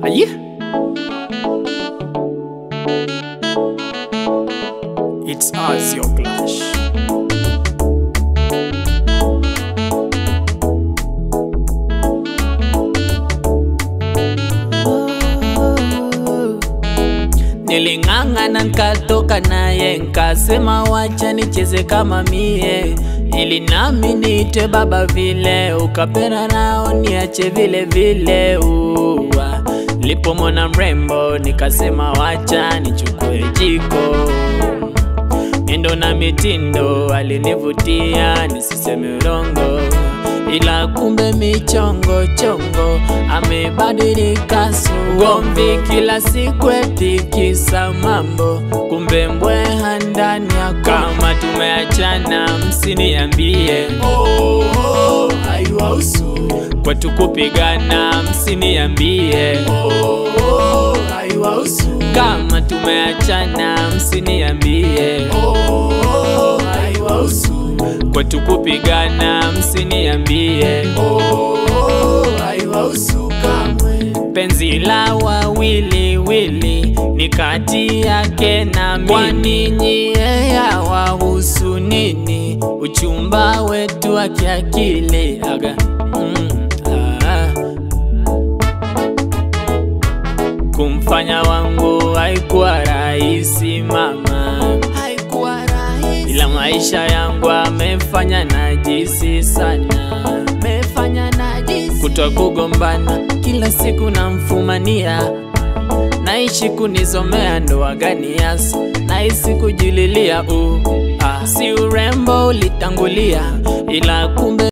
Aye. It's us, your clash. Niling'ang'ana nikatoka naye, nkasema wacha nicheze kama mie, ili nami niite baba vile, ukapenda nao niache vile vile. Nilipomwona mrembo nikasema wacha nichukue jiko, miendo na mitindo alinivutia, nisiseme urongo, ila kumbe michongo chongo amebadilika sugomvi kila siku etikisa mambo, kumbe mbweha ndani yako. Kama tumeachana msiniambie, haiwahusu kwetu kupigana, msiniambie, haiwahusu. Kama tumeachana msiniambie, haiwahusu kwetu kupigana, msiniambie, haiwahusu kamwe. Penzi la wawili wili ni kati yake na mimi, kwani nyie yawahusu nini? Uchumba wetu wa kiakili aga kumfanya wangu haikuwa rahisi mama, haikuwa rahisi, ila maisha yangu amefanya najisi sana, amefanya najisi. Kutwa kugombana kila siku namfumania, naishi kunizomea ndoa gani yasa, nahisi kujililia si urembo ulitangulia, ila kumbe